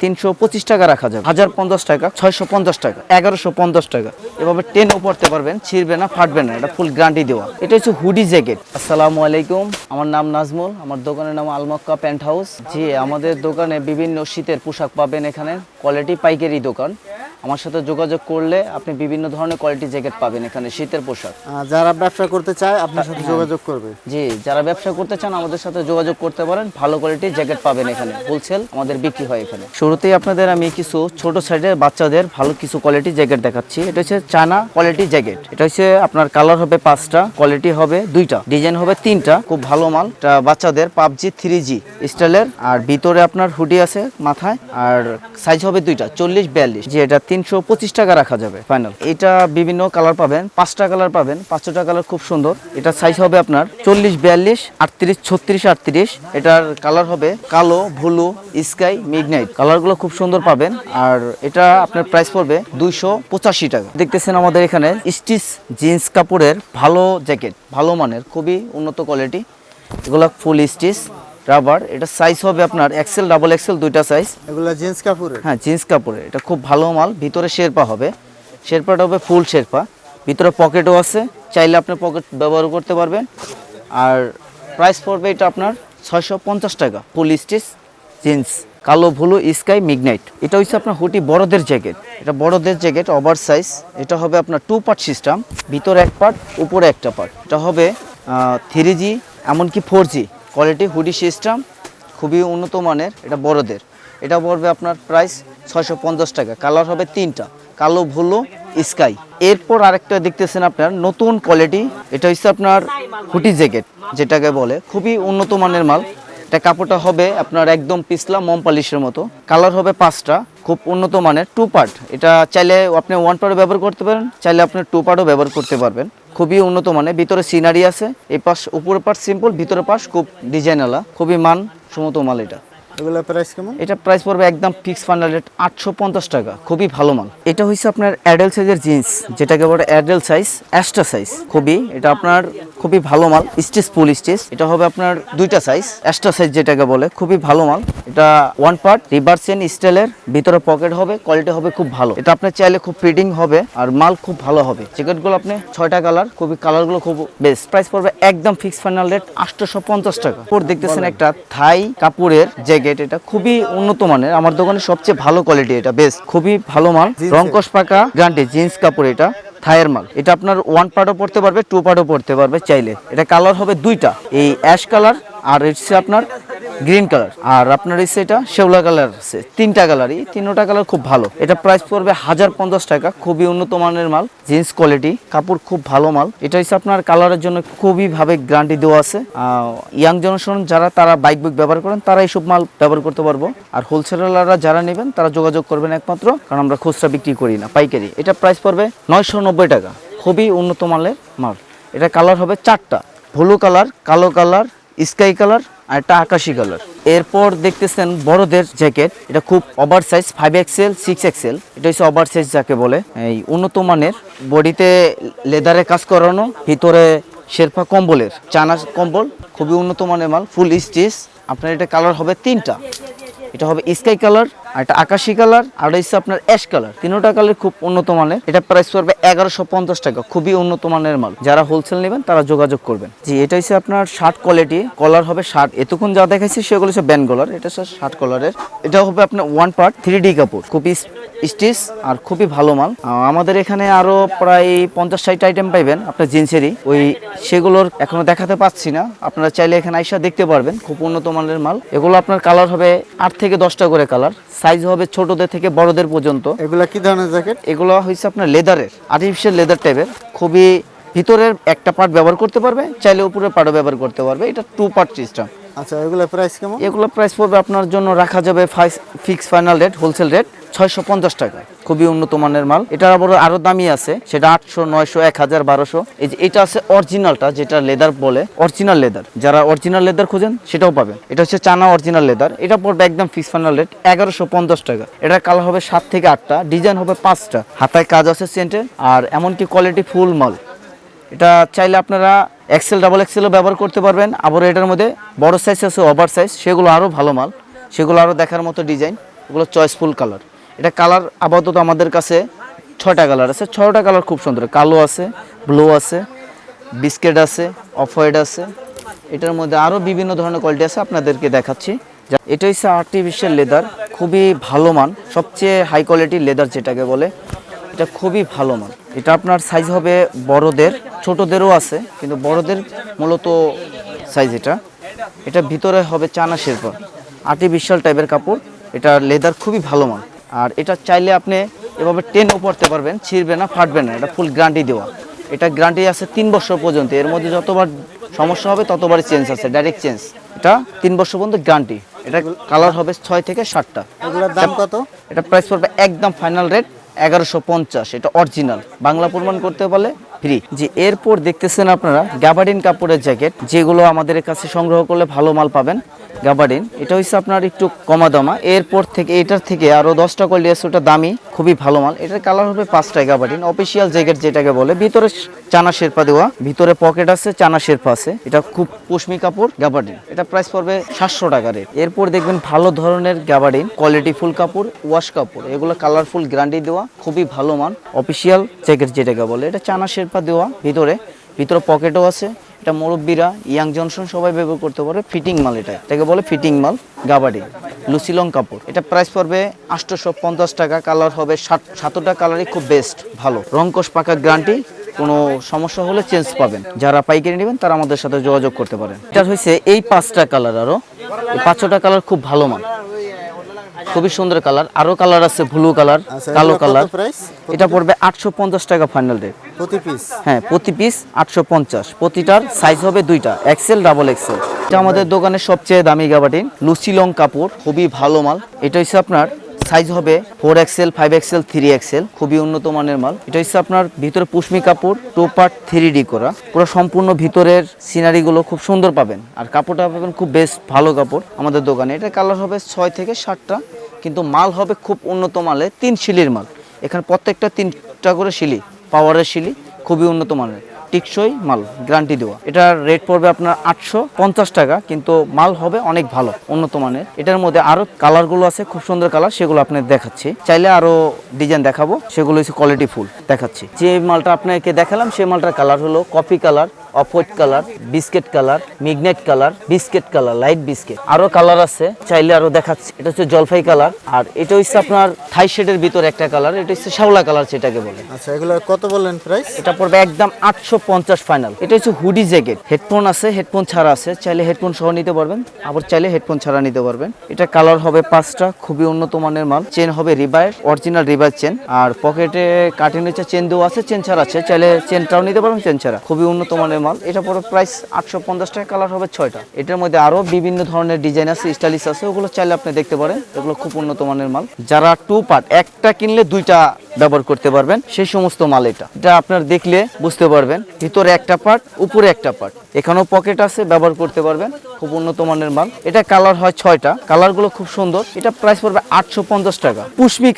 325 টাকা রাখা যাবে, 1050 টাকা, 650 টাকা, 1150 টাকা। এভাবে টেনও পড়তে পারবেন, ছিঁড়বে না, ফাটবে না, এটা ফুল গ্যারান্টি দেওয়া। এটা হচ্ছে হুডি জ্যাকেট। আসসালামু আলাইকুম, আমার নাম নাজমুল, আমার দোকানের নাম আল মক্কা প্যান্ট হাউস। জি, আমাদের দোকানে বিভিন্ন শীতের পোশাক পাবেন। এখানে কোয়ালিটি পাইকারি দোকান। আমার সাথে যোগাযোগ করলে আপনি বিভিন্ন ধরনের কোয়ালিটি জ্যাকেট পাবেন এখানে, শীতের পোশাক। যারা ব্যবসা করতে চায় আপনার সাথে যোগাযোগ করবে। জি, যারা ব্যবসা করতে চান আমাদের সাথে যোগাযোগ করতে পারেন। ভালো কোয়ালিটির জ্যাকেট পাবেন এখানে, হোলসেল আমাদের বিক্রি হয় এখানে। শুরুতেই আপনাদের আমি কিছু ছোট সাইজের বাচ্চাদের ভালো কিছু কোয়ালিটি জ্যাকেট দেখাচ্ছি। এটা হচ্ছে চায়না কোয়ালিটি জ্যাকেট। এটা হচ্ছে আপনার কালার হবে 5টা, কোয়ালিটি হবে 2টা, ডিজাইন হবে 3টা। খুব ভালো মাল। এটা বাচ্চাদের পাবজি 3G স্টাইলের, আর ভিতরে আপনার হুডি আছে মাথায়, আর সাইজ হবে 2টা, 40-42। যে এটা 325 টাকা রাখা যাবে ফাইনাল। এটা বিভিন্ন কালার পাবেন, 5টা কালার পাবেন, 5টা কালার খুব সুন্দর। এটা সাইজ হবে আপনার 40-42, 38, 36, 38। এটার কালার হবে কালো, ব্লু, স্কাই, মিডনাইট। কালারগুলো খুব সুন্দর পাবেন। আর এটা আপনার প্রাইস পড়বে 285 টাকা। দেখতেছেন আমাদের এখানে স্টিচ জিন্স কাপড়ের ভালো জ্যাকেট, ভালো মানের, খুবই উন্নত কোয়ালিটি। এগুলো ফুল স্টিচ রাবার। এটা সাইজ হবে আপনার এক্সেল, ডাবল এক্সেল, 2টা সাইজ। এগুলো জিন্স কাপড়ের? হ্যাঁ, জিন্স কাপড়ের। এটা খুব ভালো মাল। ভিতরে শেরপা হবে, শেরপাটা হবে ফুল শেরপা। ভিতরে পকেটও আছে, চাইলে আপনি পকেট ব্যবহার করতে পারবেন। আর প্রাইস পড়বে এটা আপনার 650 টাকা। ফুল স্টিচ জিন্স, কালো, ব্লু, স্কাই, মিডনাইট। এটা হচ্ছে আপনার হুডি বড়দের জ্যাকেট। এটা বড়দের জ্যাকেট, ওভার সাইজ। এটা হবে আপনার 2 পার্ট সিস্টেম, ভিতরে এক পার্ট, উপরে একটা পার্ট। এটা হবে 3G এমনকি 4G কোয়ালিটি হুডি সিস্টেম, খুবই উন্নত মানের। এটা বড়দের। এটা পড়বে আপনার প্রাইস 650 টাকা। কালার হবে 3টা, কালো, ব্লু, স্কাই। এরপর আরেকটা দেখতেছেন আপনার নতুন কোয়ালিটি। এটা হচ্ছে আপনার হুডি জ্যাকেট যেটাকে বলে, খুবই উন্নত মানের মাল। এটা কাপড়টা হবে আপনার একদম পিছলা মোম পালিশের মতো। কালার হবে 5টা, খুব উন্নত মানের, 2 পার্ট। এটা চাইলে আপনি 1 পার্টও ব্যবহার করতে পারেন, চাইলে আপনি 2 পার্টও ব্যবহার করতে পারবেন। খুবই উন্নত মানের। ভিতরে সিনারি আছে, এই পাশ উপরের পাশ সিম্পল, ভিতরের পাশ খুব ডিজাইনওয়ালা, খুবই মান সম্মত মাল এটা। এগুলো প্রাইস কেমন? এটা প্রাইস পড়বে একদম ফিক্স ফাইনাল রেট 850 টাকা। খুবই ভালো মাল। এটা হচ্ছে আপনার অ্যাডাল্ট সাইজের জিন্স, যেটাকে বলে অ্যাডাল্ট সাইজ, এক্সট্রা সাইজ। খুবই এটা আপনার খুবই ভালো মাল। স্টিচ, ফুল স্টিচ। এটা হবে আপনার 2টা সাইজ, এক্সট্রা সাইজ যেটাকে বলে, খুবই ভালো মাল। এটা 1 পার্ট রিভার চেন স্টাইলের, ভিতরে পকেট হবে, কোয়ালিটি হবে খুব ভালো। এটা আপনি চাইলে খুব ফিটিং হবে, আর মাল খুব ভালো হবে। জ্যাকেটগুলো আপনি 6টা কালার, খুবই কালারগুলো খুব বেস্ট। প্রাইস পড়বে একদম ফিক্স ফাইনাল রেট 850 টাকা। পর দেখতেছেন একটা থাই কাপড়ের জ্যাকেট। এটা খুবই উন্নত মানের, আমার দোকানে সবচেয়ে ভালো কোয়ালিটি। এটা বেস্ট, খুবই ভালো মাল। রংকশ পাকা গ্যারান্টি জিন্স কাপড়। এটা থাইয়ের মাল। এটা আপনার 1 পার্টও পড়তে পারবে, 2 পার্টও পড়তে পারবে চাইলে। এটা কালার হবে 2টা, এই অ্যাশ কালার আর হচ্ছে আপনার গ্রিন কালার, আর আপনার হচ্ছে এটা শেওলা কালার আছে। 3টা কালারই, 3টা কালার খুব ভালো। এটা প্রাইস পড়বে 1050 টাকা। খুবই উন্নত মানের মাল, জিন্স কোয়ালিটি, কাপড় খুব ভালো মাল। এটা হচ্ছে আপনার কালারের জন্য খুবই ভাবে গ্যারান্টি দেওয়া আছে। ইয়াং জেনারেশন যারা, তারা বাইক ব্যবহার করেন, তারা এইসব মাল ব্যবহার করতে পারবো। আর হোলসেলাররা যারা নেবেন তারা যোগাযোগ করবেন একমাত্র, কারণ আমরা খুচরা বিক্রি করি না, পাইকারি। এটা প্রাইস পড়বে 990 টাকা। খুবই উন্নত মানের মাল। এটা কালার হবে 4টা, ব্লু কালার, কালো কালার, স্কাই কালার, আর একটা আকাশি কালার। এরপর দেখতেছেন বড়দের জ্যাকেট। এটা খুব ওভার সাইজ, 5XL, 6XL। এটা হচ্ছে ওভার সাইজ যাকে বলে। এই উন্নত মানের, বডিতে লেদারে কাজ করানো, ভিতরে শেরপা কম্বলের, চানা কম্বল, খুবই উন্নত মানের মাল, ফুল স্টিচ। আপনার এটা কালার হবে 3টা। এটা হবে স্কাই কালার, আর এটা আকাশি কালার, আর হচ্ছে আপনার অ্যাশ কালার। 3টা কালার খুব উন্নত মানের। এটা প্রাইস পড়বে 1150 টাকা। খুবই উন্নত মানের মাল। যারা হোলসেল নেবেন তারা যোগাযোগ করবেন। জি, এটা হচ্ছে আপনার শার্ট কোয়ালিটি। কলার হবে শার্ট, এতক্ষণ যা দেখাইছি সেগুলো হচ্ছে ব্যান্ড কলার। এটা শার্ট কলারের। এটা হবে আপনার 1 পার্ট 3D কাপড়, খুবই স্টিচ আর খুবই ভালো মাল। আমাদের এখানে আরো প্রায় 50-60 আইটেম পাইবেন আপনার জিন্সেরই। সেগুলোর এখনো দেখাতে পাচ্ছি না, আপনারা চাইলে এখানে আইসা দেখতে পারবেন। খুব উন্নত মানের মাল। এগুলো আপনার কালার হবে 8 থেকে 10টা করে কালার। সাইজ হবে ছোটদের থেকে বড়দের পর্যন্ত। এগুলা কি ধরনের জ্যাকেট? এগুলো হচ্ছে আপনার লেদারের, আর্টিফিশিয়াল লেদার টাইপের। খুবই ভিতরের একটা পার্ট ব্যবহার করতে পারবে, চাইলে উপরের পার্টও ব্যবহার করতে পারবে। এটা 2 পার্ট সিস্টেম। আচ্ছা, এগুলা প্রাইস কেমন? এগুলো প্রাইস পড়বে আপনার জন্য রাখা যাবে fix final rate, wholesale rate 650 টাকা। খুবই উন্নত মানের মাল। এটা আরো দামি আছে, সেটা 800, 900, 1000, 1200। এই যে এটা আছে অরিজিনালটা, যেটা লেদার বলে, অরিজিনাল লেদার। যারা অরিজিনাল লেদার খোঁজেন সেটাও পাবেন। এটা হচ্ছে চানা অরিজিনাল লেদার। এটা পড়বে একদম ফিক্স ফাইনাল রেট 1150 টাকা। এটা কালার হবে 7 থেকে 8টা, ডিজাইন হবে 5টা, হাতায় কাজ আছে সেন্টের, আর এমনকি কোয়ালিটি ফুল মাল। এটা চাইলে আপনারা এক্সেল, ডাবল এক্সেলও ব্যবহার করতে পারবেন। আবার এটার মধ্যে বড় সাইজ আছে, ওভার সাইজ, সেগুলো আরও ভালো মাল, সেগুলো আরও দেখার মতো ডিজাইন। এগুলো চয়েসফুল কালার। এটা কালার আপাতত আমাদের কাছে 6টা কালার আছে, 6টা কালার খুব সুন্দর, কালো আছে, ব্লু আছে, বিস্কেট আছে, অফ হোয়াইট আছে। এটার মধ্যে আরও বিভিন্ন ধরনের কোয়ালিটি আছে, আপনাদেরকে দেখাচ্ছি। এটা হচ্ছে আর্টিফিশিয়াল লেদার, খুবই ভালো মান, সবচেয়ে হাই কোয়ালিটির লেদার যেটাকে বলে, এটা খুবই ভালো মান। এটা আপনার সাইজ হবে বড়দের, ছোটদেরও আছে, কিন্তু বড়দের মূলত সাইজ এটা। এটা ভিতরে হবে চানা শেরপা, আর্টিফিশিয়াল টাইপের কাপড়। এটা লেদার খুবই ভালো মান। আর এটা চাইলে আপনি এভাবে টেনও পরতে পারবেন, ছিঁড়বে না, ফাটবে না। এটা ফুল গ্যারান্টি দেওয়া। এটা গ্যারান্টি আছে 3 বছর পর্যন্ত। এর মধ্যে যতবার সমস্যা হবে ততবারই চেঞ্জ আছে, ডাইরেক্ট চেঞ্জ। এটা 3 বছর পর্যন্ত গ্যারান্টি। এটা কালার হবে 6 থেকে 7টা। এগুলোর দাম কত? এটা প্রাইস পড়বে একদম ফাইনাল রেট 1150। এটা অরিজিনাল, বাংলা প্রমাণ করতে বলে ফ্রি। যে এরপর দেখতেছেন আপনারা গ্যাবার্ডিন কাপড়ের জ্যাকেট, যেগুলো আমাদের কাছে সংগ্রহ করলে ভালো মাল পাবেন। গ্যাবার্ডিন এটা হচ্ছে আপনার একটু কমা দামা। এরপর থেকে এটার থেকে আরও 10টা কোয়ালিটি আছে, ওটা দামি, খুবই ভালো মাল। এটার কালার হবে 5টায়। গ্যাবার্ডিন অফিসিয়াল জ্যাকেট যেটাকে বলে, ভিতরে চানা শেরপা দেওয়া, ভিতরে পকেট আছে, চানা শেরপা আছে। এটা খুব পশমি কাপড় গ্যাবার্ডিন। এটা প্রাইস পড়বে 700 টাকা রেট। এরপর দেখবেন ভালো ধরনের গ্যাবার্ডিন, কোয়ালিটি ফুল কাপড়, ওয়াশ কাপড়, এগুলো কালারফুল গ্যারান্টি দেওয়া, খুবই ভালো মান। অফিসিয়াল জ্যাকেট যেটাকে বলে, এটা চানা শেরপা দেওয়া, ভিতরে পকেটও আছে। এটা মুরব্বীরা, ইয়াং জনসন সবাই ব্যবহার করতে পারে। ফিটিং মাল, এটাকে বলে ফিটিং মাল গ্যাবার্ডিন, লুসিলং কাপড়। এটা প্রাইস পড়বে 850 টাকা। কালার হবে 7টা কালারই খুব বেস্ট, ভালো। রংকশ পাকা গ্যারান্টি, কোনো সমস্যা হলে চেঞ্জ পাবেন। যারা পাইকারি নেবেন তারা আমাদের সাথে যোগাযোগ করতে পারেন। এটা হচ্ছে এই 5টা কালার, আরও এই 5টা কালার খুব ভালো মান, খুবই সুন্দর কালার। আরো কালার আছে, ব্লু কালার, কালো কালার। এটা পড়বে 850 টাকা ফাইনাল রেট প্রতি পিস। হ্যাঁ, প্রতি পিস 850। প্রতিটার সাইজ হবে 2টা, এক্সেল, ডাবল এক্সেল। এটা আমাদের দোকানের সবচেয়ে দামি গ্যাবার্ডিন, লুসিলং কাপড়, খুবই ভালো মাল। এটা হচ্ছে আপনার সাইজ হবে 4XL, 5XL, 3XL, খুবই উন্নত মানের মাল। এটা হচ্ছে আপনার ভিতরে পুশমি কাপড়, 2 পার্ট 3D করা, পুরো সম্পূর্ণ ভিতরের সিনারিগুলো খুব সুন্দর পাবেন। আর কাপড়টা পাবেন খুব বেস্ট, ভালো কাপড় আমাদের দোকানে। এটা কালার হবে 6 থেকে 7টা, কিন্তু মাল হবে খুব উন্নত মালে, 3 শিলির মাল। এখানে প্রত্যেকটা 3টা করে শিলি, পাওয়ারের শিলি, খুবই উন্নত মানের, টিকসই মাল, গ্যারান্টি দেওয়া। এটার রেট পড়বে আপনার 850 টাকা, কিন্তু মাল হবে অনেক ভালো, উন্নত মানের। এটার মধ্যে আরো কালারগুলো আছে, খুব সুন্দর কালার, সেগুলো আপনাদের দেখাচ্ছি। চাইলে আরো ডিজাইন দেখাবো, সেগুলো হচ্ছে কোয়ালিটি ফুল দেখাচ্ছি। যে মালটা আপনাকে দেখালাম সেই মালটার কালার হলো coffee colour, off white colour, biscuit colour, মিগনেট colour, biscuit colour, light biscuit. আরো কালার আছে, চাইলে আরো দেখাচ্ছি। এটা হচ্ছে জলপাই কালার, আর এটা হচ্ছে আপনার থাই শেডের ভিতর একটা কালার, এটা হচ্ছে শাওলা কালার যেটাকে বলে। আচ্ছা, এগুলো কত বললেন প্রাইস? এটা পড়বে একদম 850 ফাইনাল। এটা হচ্ছে হুডি জ্যাকেট, হেডফোন আছে, হেডফোন ছাড়া আছে, চাইলে হেডফোন সহ নিতে পারবেন, আবার চাইলে হেডফোন ছাড়া নিতে পারবেন। এটা কালার হবে 5টা, খুবই উন্নত মানের মাল। চেন হবে রিবায়ের, অরিজিনাল রিবায়ের চেন, আর পকেটে কাটিং হচ্ছে চেন দেওয়া আছে, চেন ছাড়া আছে, চাইলে চেনটাও নিতে পারবেন, চেন ছাড়া, খুবই উন্নত মানের মাল। এটা পড়বে প্রাইস 850 টাকা। কালার হবে 6টা। এটার মধ্যে আরো বিভিন্ন ধরনের ডিজাইন আছে, স্টাইলিশ আছে, ওগুলো চাইলে আপনি দেখতে পারেন। এগুলো খুব উন্নত মানের মাল। যারা 2 পার্ট, একটা কিনলে 2টা ব্যবহার করতে পারবেন, সেই সমস্ত মাল। এটা আপনার দেখলে বুঝতে পারবেন, ভিতরে একটা পার্ট, উপরে একটা পার্ট, এখানেও পকেট আছে, ব্যবহার করতে পারবেন, খুব উন্নত মানের মাল। এটা কালার হয় 6টা, কালারগুলো খুব সুন্দর। এটা প্রাইস পড়বে 850 টাকা। পুশমি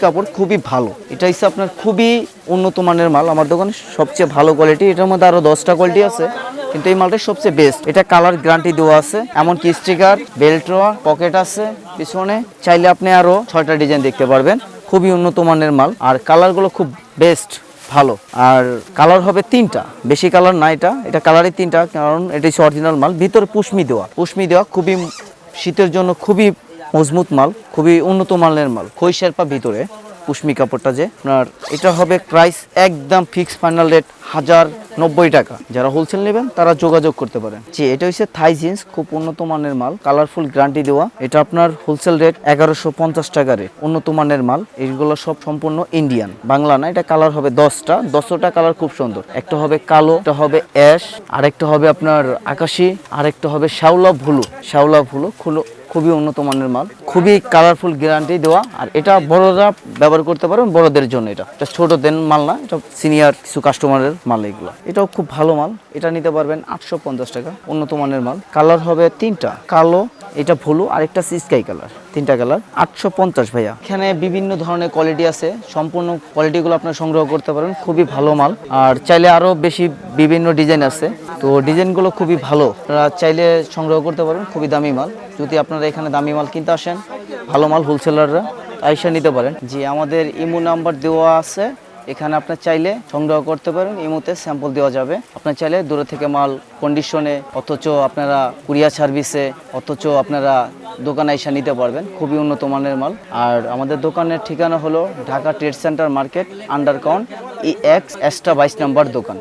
কাপড় খুবই ভালো। এটা হচ্ছে আপনার খুবই উন্নত মানের মাল, আমার দোকানে সবচেয়ে ভালো কোয়ালিটি। এটার মধ্যে আরো 10টা কোয়ালিটি আছে, কিন্তু এই মালটা সবচেয়ে বেস্ট। এটা কালার গ্যারান্টি দেওয়া আছে, এমনকি স্টিকার, বেল্ট, পকেট আছে পিছনে। চাইলে আপনি আরো 6টা ডিজাইন দেখতে পারবেন, খুবই উন্নত মানের মাল। আর কালারগুলো খুব বেস্ট, ভালো। আর কালার হবে 3টা, বেশি কালার না। এটা কালারই 3টা, কারণ এটা হচ্ছে অরিজিনাল মাল। ভিতরে পুশমি দেওয়া, খুবই শীতের জন্য খুবই মজবুত মাল, খুবই উন্নত মানের মাল। খই শেরপা ভিতরে পুশমি কাপড়টা যে আপনার, এটা হবে প্রাইস একদম ফিক্স ফাইনাল রেট 1090 টাকা। যারা হোলসেল নেবেন তারা যোগাযোগ করতে পারেন। জি, এটা হচ্ছে থাই জিন্স, খুব উন্নত মানের মাল, কালারফুল গ্যারান্টি দেওয়া। এটা আপনার হোলসেল রেট 1150 টাকা রেট, উন্নত মানের মাল। এইগুলো সব সম্পূর্ণ ইন্ডিয়ান, বাংলা না। এটা কালার হবে 10টা কালার, খুব সুন্দর। একটা হবে কালো, একটা হবে অ্যাশ, আরেকটা হবে আপনার আকাশি, আরেকটা হবে শ্যাওলা ভুলো, খুবই উন্নত মানের মাল, খুবই কালারফুল, গ্যারান্টি দেওয়া। আর এটা বড়রা ব্যবহার করতে পারেন, বড়দের জন্য। এটা ছোটদের মাল না, এটা সিনিয়র কিছু কাস্টমারের মাল। এগুলো এটাও খুব ভালো মাল, এটা নিতে পারবেন 850 টাকা, উন্নত মানের মাল। কালার হবে 3টা, কালো, এটা ভুলু, আরেকটা স্কাই কালার, 3টা কালার। 850 ভাইয়া। এখানে বিভিন্ন ধরনের কোয়ালিটি আছে, সম্পূর্ণ কোয়ালিটিগুলো আপনারা সংগ্রহ করতে পারেন, খুবই ভালো মাল। আর চাইলে আরো বেশি বিভিন্ন ডিজাইন আছে, তো ডিজাইনগুলো খুবই ভালো, আপনারা চাইলে সংগ্রহ করতে পারেন, খুবই দামি মাল। যদি আপনারা এখানে দামি মাল কিনতে আসেন, ভালো মাল হোলসেলাররা আইসা নিতে পারেন। জি, আমাদের ইমো নাম্বার দেওয়া আছে, এখানে আপনার চাইলে সংগ্রহ করতে পারেন। ইমোতে স্যাম্পল দেওয়া যাবে। আপনার চাইলে দূরে থেকে মাল কন্ডিশনে, অথচ আপনারা কুরিয়ার সার্ভিসে, অথচ আপনারা দোকানে এসে নিতে পারবেন। খুবই উন্নত মানের মাল। আর আমাদের দোকানের ঠিকানা হলো ঢাকা ট্রেড সেন্টার মার্কেট, আন্ডারকাউন্ট EX 22 নম্বর দোকান।